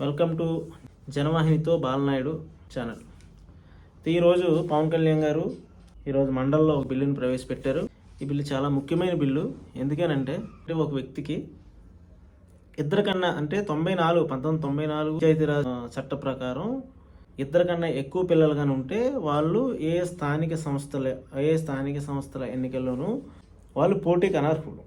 Welcome to జనవాహినితో Balanayudu channel. ఈరోజు పవన్ కళ్యాణ్ గారు ఈరోజు మండలిలో ఒక బిల్లుని ప్రవేశపెట్టారు. ఈ బిల్లు చాలా ముఖ్యమైన బిల్లు. ఎందుకనంటే ఒక వ్యక్తికి ఇద్దరికన్నా అంటే 1994 పంచాయతీరాజ్ చట్ట ప్రకారం ఇద్దరికన్నా ఎక్కువ పిల్లలు కానీ ఉంటే వాళ్ళు ఏ స్థానిక సంస్థల ఎన్నికల్లోనూ వాళ్ళు పోటీకి అనర్హులు.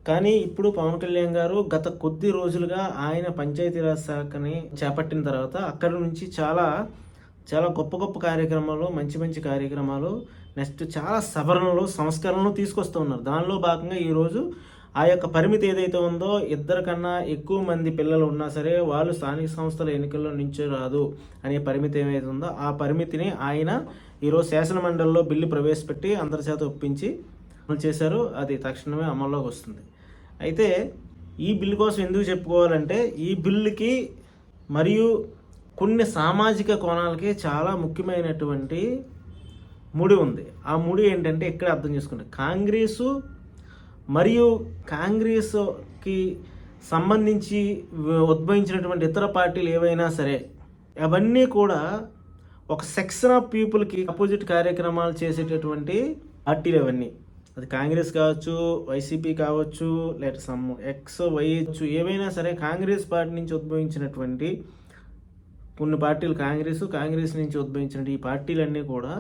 కానీ ఇప్పుడు పవన్ కళ్యాణ్ గారు గత కొద్ది రోజులుగా ఆయన పంచాయతీరాజ్ శాఖని చేపట్టిన తర్వాత అక్కడి నుంచి చాలా గొప్ప కార్యక్రమాలు, మంచి కార్యక్రమాలు, నెక్స్ట్ చాలా సవరణలు, సంస్కరణలు తీసుకొస్తూ ఉన్నారు. దానిలో భాగంగా ఈరోజు ఆ యొక్క పరిమితి ఏదైతే ఉందో ఇద్దరికన్నా ఎక్కువ మంది పిల్లలు ఉన్నా సరే వాళ్ళు స్థానిక సంస్థల ఎన్నికల్లో నించోరాదు అనే పరిమితి ఏదైతే ఉందో ఆ పరిమితిని ఆయన ఈరోజు శాసనమండలిలో బిల్లు ప్రవేశపెట్టి అందరి చేత ఒప్పించి అమలు చేశారు. అది తక్షణమే అమల్లోకి వస్తుంది. అయితే ఈ బిల్లు కోసం ఎందుకు చెప్పుకోవాలంటే ఈ బిల్లుకి మరియు కొన్ని సామాజిక కోణాలకి చాలా ముఖ్యమైనటువంటి ముడి ఉంది. ఆ ముడి ఏంటంటే ఇక్కడ అర్థం చేసుకుంటే కాంగ్రెస్కి సంబంధించి ఉద్భవించినటువంటి ఇతర పార్టీలు ఏవైనా సరే అవన్నీ కూడా ఒక సెక్షన్ ఆఫ్ పీపుల్కి అపోజిట్ కార్యక్రమాలు చేసేటటువంటి పార్టీలు అవన్నీ. అది కాంగ్రెస్ కావచ్చు, వైసీపీ కావచ్చు, లేదా సమ్ ఎక్స్ వై ఏవైనా సరే కాంగ్రెస్ పార్టీ నుంచి ఉద్భవించినటువంటి కొన్ని పార్టీలు కాంగ్రెస్ నుంచి ఉద్భవించిన ఈ పార్టీలన్నీ కూడా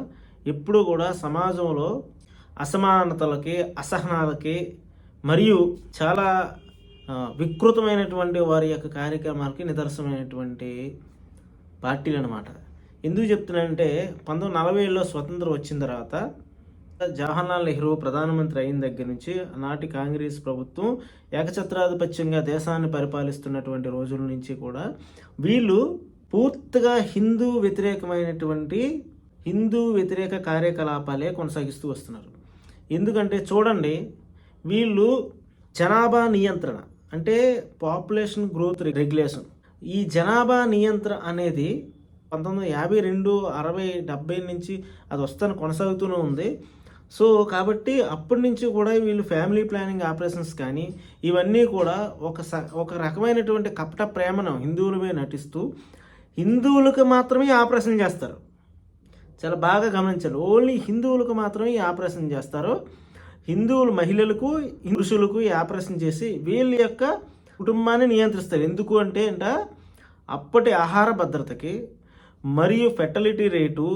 ఎప్పుడూ కూడా సమాజంలో అసమానతలకి, అసహనాలకి మరియు చాలా వికృతమైనటువంటి వారి యొక్క కార్యక్రమాలకి నిదర్శనమైనటువంటి పార్టీలు అన్నమాట. ఎందుకు చెప్తున్నానంటే 1940లో స్వతంత్రం వచ్చిన తర్వాత జవహర్లాల్ నెహ్రూ ప్రధానమంత్రి అయిన దగ్గర నుంచి నాటి కాంగ్రెస్ ప్రభుత్వం ఏకఛత్రాధిపత్యంగా దేశాన్ని పరిపాలిస్తున్నటువంటి రోజుల నుంచి కూడా వీళ్ళు పూర్తిగా హిందూ వ్యతిరేక కార్యకలాపాలే కొనసాగిస్తూ వస్తున్నారు. ఎందుకంటే చూడండి, వీళ్ళు జనాభా నియంత్రణ అంటే పాపులేషన్ గ్రోత్ రెగ్యులేషన్, ఈ జనాభా నియంత్రణ అనేది 1952, 60, 70 నుంచి అది వస్తాను కొనసాగుతూనే ఉంది. సో కాబట్టి అప్పటి నుంచి కూడా వీళ్ళు ఫ్యామిలీ ప్లానింగ్ ఆపరేషన్స్ కానీ ఇవన్నీ కూడా ఒక రకమైనటువంటి కపట ప్రేమను హిందువులమే నటిస్తూ హిందువులకు మాత్రమే ఆపరేషన్ చేస్తారు. చాలా బాగా గమనించాలి. ఓన్లీ హిందువులకు మాత్రమే ఈ ఆపరేషన్ చేస్తారు. హిందువులు మహిళలకు, పురుషులకు ఈ ఆపరేషన్ చేసి వీళ్ళ యొక్క కుటుంబాన్ని నియంత్రిస్తారు. ఎందుకు అంటే అప్పటి ఆహార భద్రతకి మరియు ఫెర్టిలిటీ రేటు,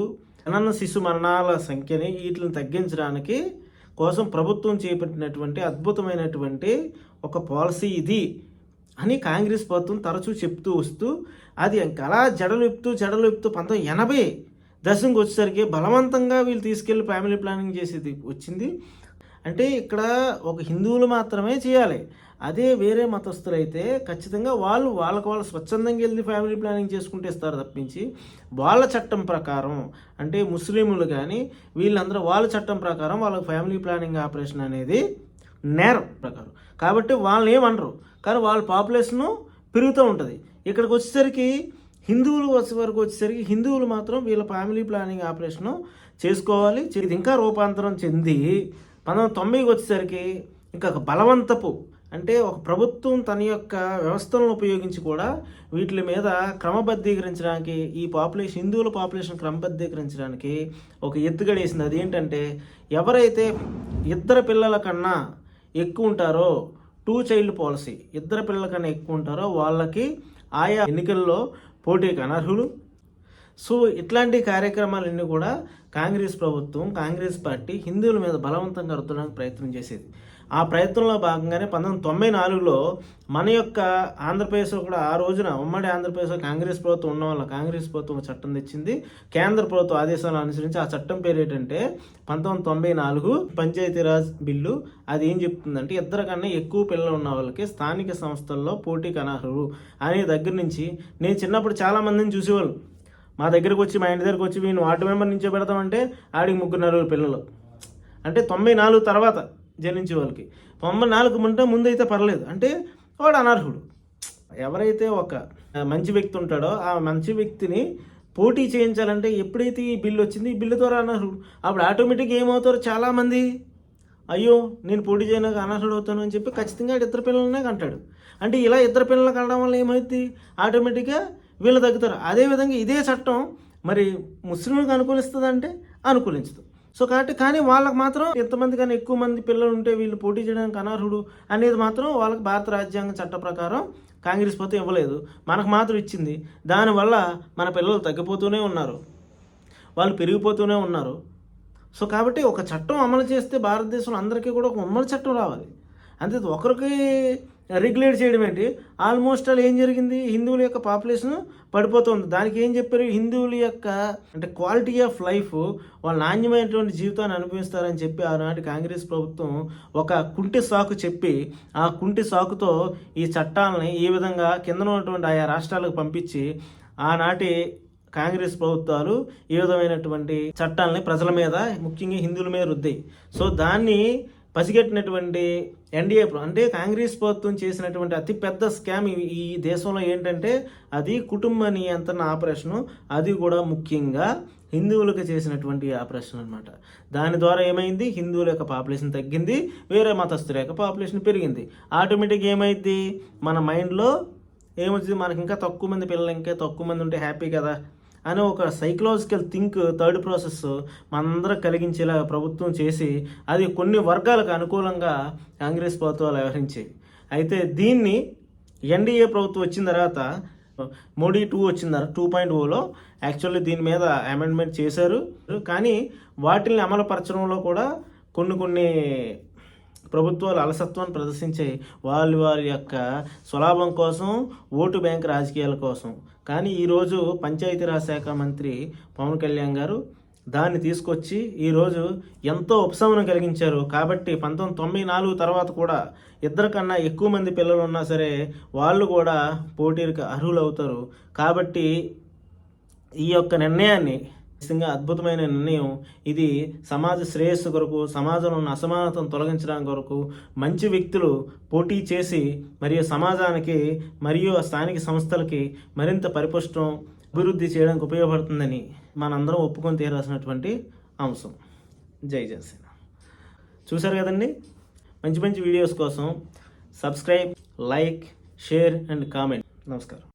జనన శిశు మరణాల సంఖ్యని వీటిని తగ్గించడానికి కోసం ప్రభుత్వం చేపట్టినటువంటి అద్భుతమైనటువంటి ఒక పాలసీ ఇది అని కాంగ్రెస్ ప్రభుత్వం తరచూ చెప్తూ వస్తూ అది అలా జడలు విప్పుతూ 1980 దశకు వచ్చేసరికి బలవంతంగా వీళ్ళు తీసుకెళ్ళి ఫ్యామిలీ ప్లానింగ్ చేసేది వచ్చింది. అంటే ఇక్కడ ఒక హిందువులు మాత్రమే చేయాలి. అదే వేరే మతస్థులు అయితే ఖచ్చితంగా వాళ్ళకు స్వచ్ఛందంగా వెళ్ళి ఫ్యామిలీ ప్లానింగ్ చేసుకుంటే ఇస్తారు తప్పించి వాళ్ళ చట్టం ప్రకారం అంటే ముస్లింలు కానీ వీళ్ళందరూ వాళ్ళ చట్టం ప్రకారం వాళ్ళ ఫ్యామిలీ ప్లానింగ్ ఆపరేషన్ అనేది నేరం ప్రకారం. కాబట్టి వాళ్ళని ఏమనరు, కానీ వాళ్ళ పాపులేషను పెరుగుతూ ఉంటుంది. ఇక్కడికి వచ్చేసరికి హిందువులు మాత్రం వీళ్ళ ఫ్యామిలీ ప్లానింగ్ ఆపరేషను చేసుకోవాలి. ఇది ఇంకా రూపాంతరం చెంది 1990 వచ్చేసరికి ఇంకా బలవంతపు అంటే ఒక ప్రభుత్వం తన యొక్క వ్యవస్థలను ఉపయోగించి కూడా వీటి మీద క్రమబద్ధీకరించడానికి ఈ హిందువుల పాపులేషన్ క్రమబద్ధీకరించడానికి ఒక ఎత్తుగడేసింది. అదేంటంటే ఎవరైతే ఇద్దరు పిల్లల కన్నా ఎక్కువ ఉంటారో 2 చైల్డ్ పాలసీ, ఇద్దరు పిల్లల కన్నా ఎక్కువ ఉంటారో వాళ్ళకి ఆయా ఎన్నికల్లో పోటీకి అనర్హులు. సో ఇట్లాంటి కార్యక్రమాలన్నీ కూడా కాంగ్రెస్ పార్టీ హిందువుల మీద బలవంతంగా రుద్దడానికి ప్రయత్నం చేసేది. ఆ ప్రయత్నంలో భాగంగానే 1994లో మన యొక్క ఆంధ్రప్రదేశ్లో కూడా ఆ రోజున ఉమ్మడి ఆంధ్రప్రదేశ్లో కాంగ్రెస్ ప్రభుత్వం ఉన్న వల్ల కాంగ్రెస్ ప్రభుత్వం చట్టం తెచ్చింది. కేంద్ర ప్రభుత్వ ఆదేశాలను అనుసరించి ఆ చట్టం పేరు ఏంటంటే 1994 పంచాయతీరాజ్ బిల్లు. అది ఏం చెప్తుందంటే ఇద్దరికన్నా ఎక్కువ పిల్లలు ఉన్న వాళ్ళకి స్థానిక సంస్థల్లో పోటీకి అనర్హులు అనే దగ్గర నుంచి నేను చిన్నప్పుడు చాలామందిని చూసేవాళ్ళు మా ఇంటి దగ్గరకు వచ్చి వీళ్ళు వార్డు మెంబర్ నుంచే పెడతామంటే ఆడికి 3-4 పిల్లలు. అంటే 94 తర్వాత జనించే వాళ్ళకి 94 ముందు అయితే పర్లేదు, అంటే వాడు అనర్హుడు. ఎవరైతే ఒక మంచి వ్యక్తి ఉంటాడో ఆ మంచి వ్యక్తిని పోటీ చేయించాలంటే ఎప్పుడైతే ఈ బిల్లు వచ్చింది ఈ బిల్లు ద్వారా అనర్హుడు. అప్పుడు ఆటోమేటిక్గా ఏమవుతారు, చాలామంది అయ్యో నేను పోటీ చేయడానికి అనర్హుడు అవుతాను అని చెప్పి ఖచ్చితంగా ఇద్దరు పిల్లలనే కంటాడు. అంటే ఇలా ఇద్దరు పిల్లలు కనడం వల్ల ఏమవుతుంది, ఆటోమేటిక్గా వీళ్ళు తగ్గుతారు. అదేవిధంగా ఇదే చట్టం మరి ముస్లింలకు అనుకూలిస్తుందంటే అనుకూలించదు. సో కాబట్టి కానీ వాళ్ళకి మాత్రం ఎంతమంది కానీ ఎక్కువ మంది పిల్లలు ఉంటే వీళ్ళు పోటీ చేయడానికి అనర్హుడు అనేది మాత్రం వాళ్ళకి భారత రాజ్యాంగ చట్ట ప్రకారం కాంగ్రెస్ ప్రభుత్వం ఇవ్వలేదు, మనకు మాత్రం ఇచ్చింది. దానివల్ల మన పిల్లలు తగ్గిపోతూనే ఉన్నారు, వాళ్ళు పెరిగిపోతూనే ఉన్నారు. సో కాబట్టి ఒక చట్టం అమలు చేస్తే భారతదేశంలో అందరికీ కూడా ఒక ఉమ్మడి చట్టం రావాలి. అంతే ఒకరికి రెగ్యులేట్ చేయడం ఏంటి? ఆల్మోస్ట్ ఆల్ ఏం జరిగింది, హిందువుల యొక్క పాపులేషన్ పడిపోతుంది. దానికి ఏం చెప్పారు, హిందువుల యొక్క అంటే క్వాలిటీ ఆఫ్ లైఫ్, వాళ్ళ నాణ్యమైనటువంటి జీవితాన్ని అనుభవిస్తారని చెప్పి ఆనాటి కాంగ్రెస్ ప్రభుత్వం ఒక కుంటి సాకు చెప్పి, ఆ కుంటి సాకుతో ఈ చట్టాలని ఈ విధంగా కింద ఉన్నటువంటి ఆయా రాష్ట్రాలకు పంపించి ఆనాటి కాంగ్రెస్ ప్రభుత్వాలు ఈ విధమైనటువంటి చట్టాలని ప్రజల మీద ముఖ్యంగా హిందువుల మీద రుద్దాయి. సో దాన్ని పసిగట్టినటువంటి ఎన్డీఏ అంటే కాంగ్రెస్ ప్రభుత్వం చేసినటువంటి అతిపెద్ద స్కామ్ ఈ దేశంలో ఏంటంటే అది కుటుంబ నియంత్రణ ఆపరేషను. అది కూడా ముఖ్యంగా హిందువులకు చేసినటువంటి ఆపరేషన్ అనమాట. దాని ద్వారా ఏమైంది, హిందువుల యొక్క పాపులేషన్ తగ్గింది, వేరే మతస్థుల యొక్క పాపులేషన్ పెరిగింది. ఆటోమేటిక్గా ఏమైంది, మన మైండ్లో ఏమొచ్చింది, మనకి ఇంకా తక్కువ మంది పిల్లలు, ఇంకా తక్కువ మంది ఉంటే హ్యాపీ కదా అని ఒక సైకలాజికల్ థర్డ్ ప్రాసెస్ మనందరం కలిగించేలా ప్రభుత్వం చేసి అది కొన్ని వర్గాలకు అనుకూలంగా కాంగ్రెస్ ప్రభుత్వాలు వ్యవహరించేవి. అయితే దీన్ని ఎన్డీఏ ప్రభుత్వం వచ్చిన తర్వాత మోడీ 2 వచ్చిన తర్వాత 2.0లో యాక్చువల్లీ దీని మీద అమెండ్మెంట్ చేశారు. కానీ వాటిని అమలుపరచడంలో కూడా కొన్ని ప్రభుత్వాలు అలసత్వాన్ని ప్రదర్శించాయి, వారి యొక్క స్వలాభం కోసం, ఓటు బ్యాంక్ రాజకీయాల కోసం. కానీ ఈరోజు పంచాయతీరాజ్ శాఖ మంత్రి పవన్ కళ్యాణ్ గారు దాన్ని తీసుకొచ్చి ఈరోజు ఎంతో ఉపశమనం కలిగించారు. కాబట్టి 1994 తర్వాత కూడా ఇద్దరు కన్నా ఎక్కువ మంది పిల్లలు ఉన్నా సరే వాళ్ళు కూడా పోటీలకు అర్హులు అవుతారు. కాబట్టి ఈ యొక్క నిర్ణయాన్ని నిజంగా అద్భుతమైన నిర్ణయం. ఇది సమాజ శ్రేయస్సు కొరకు, సమాజంలో ఉన్న అసమానతను తొలగించడానికి కొరకు మంచి వ్యక్తులు పోటీ చేసి మరియు సమాజానికి మరియు స్థానిక సంస్థలకి మరింత పరిపుష్టం, అభివృద్ధి చేయడానికి ఉపయోగపడుతుందని మనందరం ఒప్పుకొని తీరాల్సినటువంటి అంశం. జై జనసేన. చూశారు కదండి, మంచి వీడియోస్ కోసం subscribe, like, share and comment. నమస్కారం.